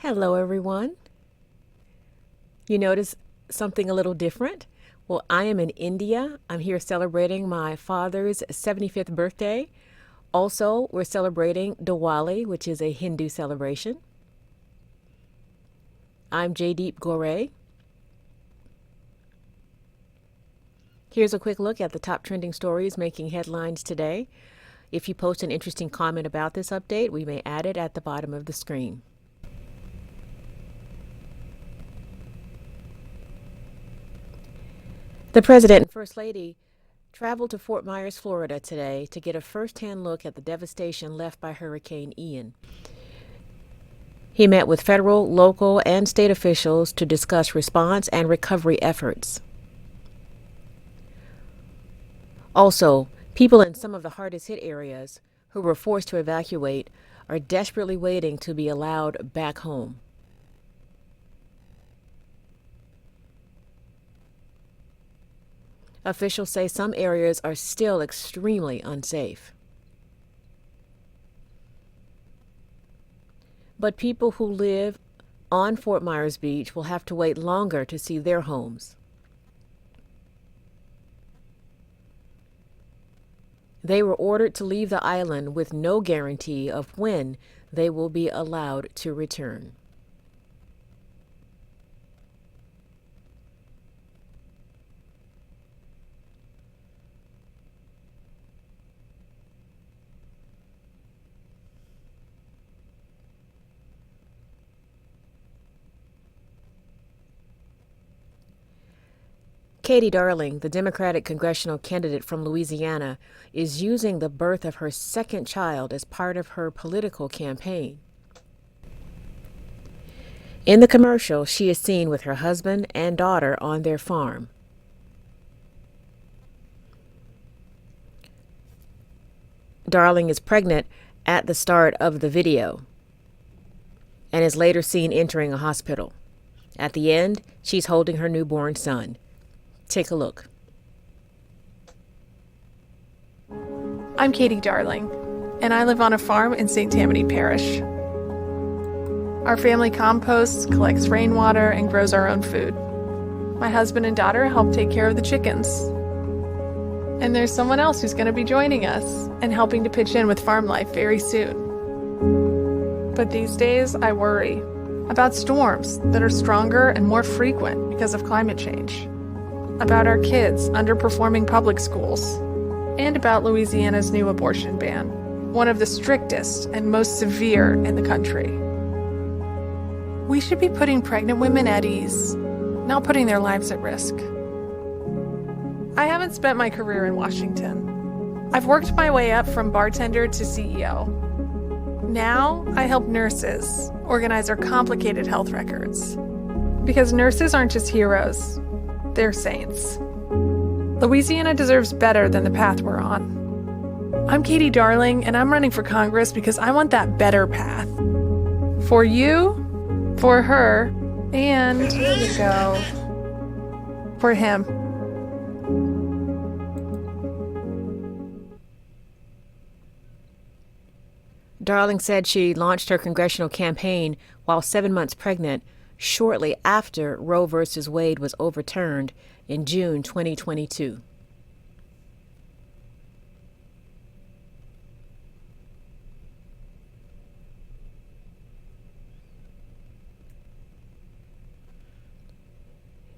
Hello, everyone. You notice something a little different? Well, I am in India. I'm here celebrating my father's 75th birthday. Also, we're celebrating Diwali, which is a Hindu celebration. I'm Jaydeep Gore. Here's a quick look at the top trending stories making headlines today. If you post an interesting comment about this update, we may add it at the bottom of the screen. The President and First Lady traveled to Fort Myers, Florida today to get a first-hand look at the devastation left by Hurricane Ian. He met with federal, local, and state officials to discuss response and recovery efforts. Also, people in some of the hardest hit areas who were forced to evacuate are desperately waiting to be allowed back home. Officials say some areas are still extremely unsafe. But people who live on Fort Myers Beach will have to wait longer to see their homes. They were ordered to leave the island with no guarantee of when they will be allowed to return. Katie Darling, the Democratic congressional candidate from Louisiana, is using the birth of her second child as part of her political campaign. In the commercial, she is seen with her husband and daughter on their farm. Darling is pregnant at the start of the video and is later seen entering a hospital. At the end, she's holding her newborn son. Take a look. I'm Katie Darling, and I live on a farm in St. Tammany Parish. Our family composts, collects rainwater, and grows our own food. My husband and daughter help take care of the chickens. And there's someone else who's going to be joining us and helping to pitch in with farm life very soon. But these days, I worry about storms that are stronger and more frequent because of climate change, about our kids underperforming public schools, and about Louisiana's new abortion ban, one of the strictest and most severe in the country. We should be putting pregnant women at ease, not putting their lives at risk. I haven't spent my career in Washington. I've worked my way up from bartender to CEO. Now I help nurses organize our complicated health records. Because nurses aren't just heroes, they're saints. Louisiana deserves better than the path we're on. I'm Katie Darling, and I'm running for Congress because I want that better path. For you, for her, and here we go, for him. Darling said she launched her congressional campaign while 7 months pregnant, shortly after Roe v. Wade was overturned in June 2022.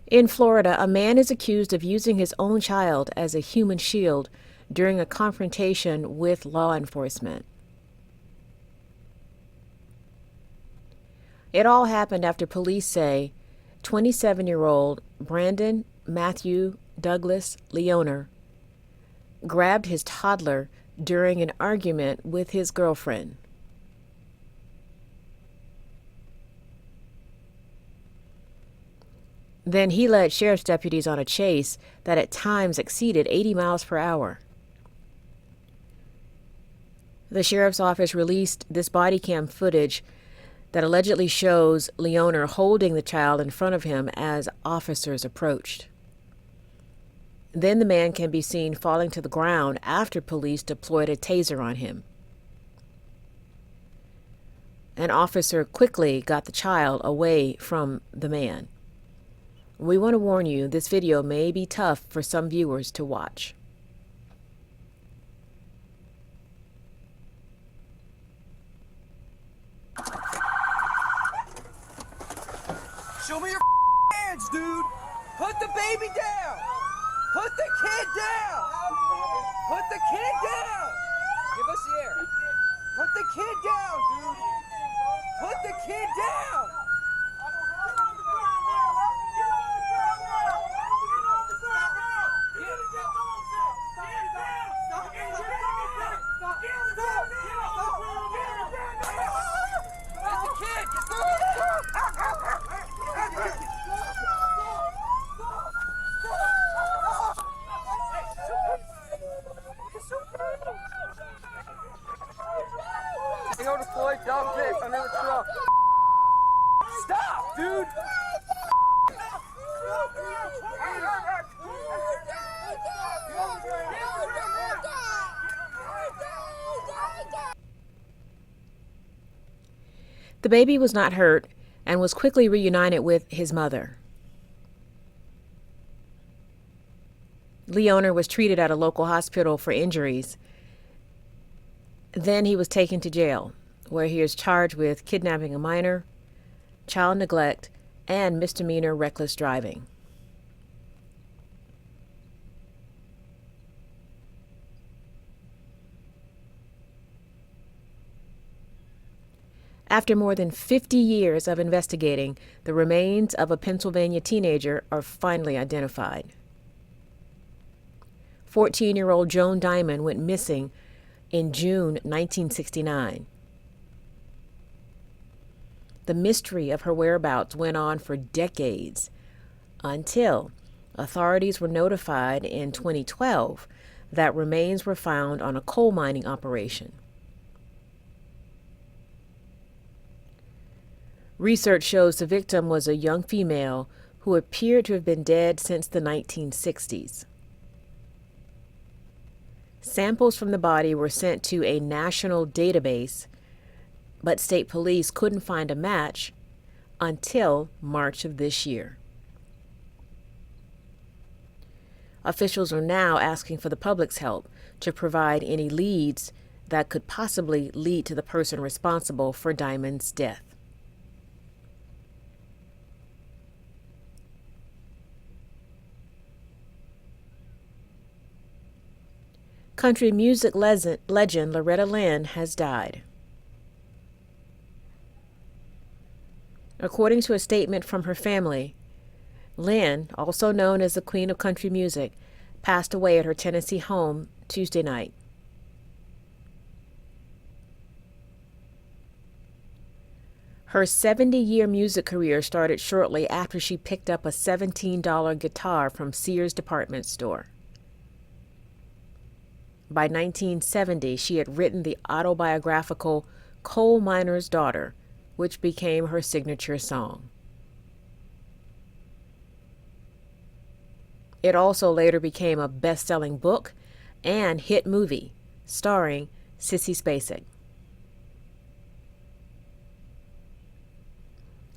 In Florida, a man is accused of using his own child as a human shield during a confrontation with law enforcement. It all happened after police say 27-year-old Brandon Matthew Douglas Leoner grabbed his toddler during an argument with his girlfriend. Then he led sheriff's deputies on a chase that at times exceeded 80 miles per hour. The sheriff's office released this body cam footage that allegedly shows Leoner holding the child in front of him as officers approached. Then the man can be seen falling to the ground after police deployed a taser on him. An officer quickly got the child away from the man. We want to warn you, this video may be tough for some viewers to watch. Show me your hands, dude! Put the baby down! Put the kid down! Put the kid down! Give us the air. Put the kid down, dude! Put the kid down! Hang on to Floyd, dog pick under the truck. Stop, dude! The baby was not hurt and was quickly reunited with his mother. Leoner was treated at a local hospital for injuries. Then he was taken to jail, where he is charged with kidnapping a minor, child neglect, and misdemeanor reckless driving. After more than 50 years of investigating, the remains of a Pennsylvania teenager are finally identified. 14-year-old Joan Diamond went missing in June 1969. The mystery of her whereabouts went on for decades until authorities were notified in 2012 that remains were found on a coal mining operation. Research shows the victim was a young female who appeared to have been dead since the 1960s. Samples from the body were sent to a national database, but state police couldn't find a match until March of this year. Officials are now asking for the public's help to provide any leads that could possibly lead to the person responsible for Diamond's death. Country music legend Loretta Lynn has died. According to a statement from her family, Lynn, also known as the Queen of Country Music, passed away at her Tennessee home Tuesday night. Her 70-year music career started shortly after she picked up a $17 guitar from Sears department store. By 1970, she had written the autobiographical Coal Miner's Daughter, which became her signature song. It also later became a best-selling book and hit movie starring Sissy Spacek.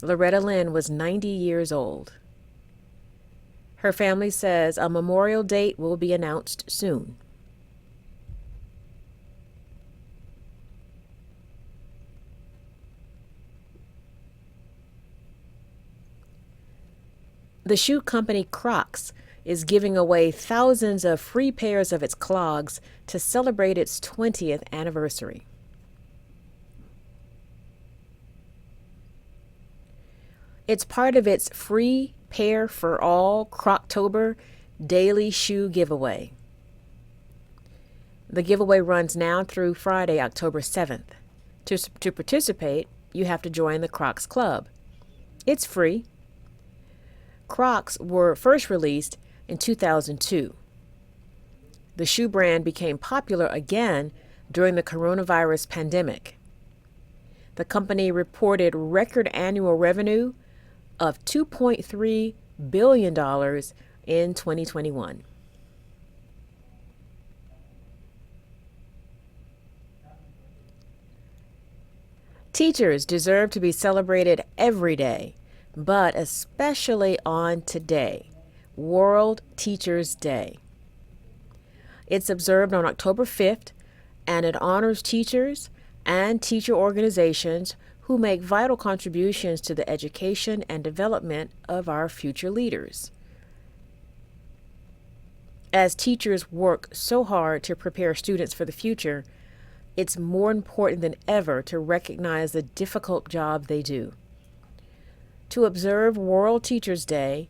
Loretta Lynn was 90 years old. Her family says a memorial date will be announced soon. The shoe company Crocs is giving away thousands of free pairs of its clogs to celebrate its 20th anniversary. It's part of its free pair for all Croctober daily shoe giveaway. The giveaway runs now through Friday, October 7th. To participate, you have to join the Crocs Club. It's free. Crocs were first released in 2002. The shoe brand became popular again during the coronavirus pandemic. The company reported record annual revenue of $2.3 billion in 2021. Teachers deserve to be celebrated every day, but especially on today, World Teachers Day. It's observed on October 5th, and it honors teachers and teacher organizations who make vital contributions to the education and development of our future leaders. As teachers work so hard to prepare students for the future, it's more important than ever to recognize the difficult job they do. To observe World Teachers Day,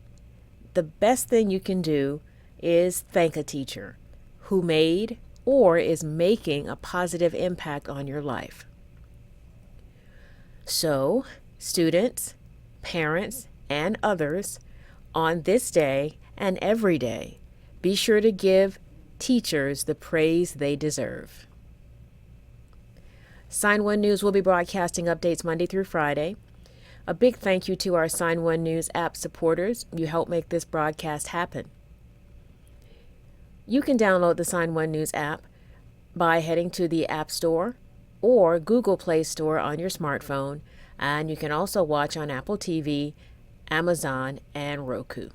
the best thing you can do is thank a teacher who made or is making a positive impact on your life. So, students, parents, and others, on this day and every day, be sure to give teachers the praise they deserve. Sign1News will be broadcasting updates Monday through Friday. A big thank you to our Sign1News app supporters. You help make this broadcast happen. You can download the Sign1News app by heading to the App Store or Google Play Store on your smartphone, and you can also watch on Apple TV, Amazon, and Roku.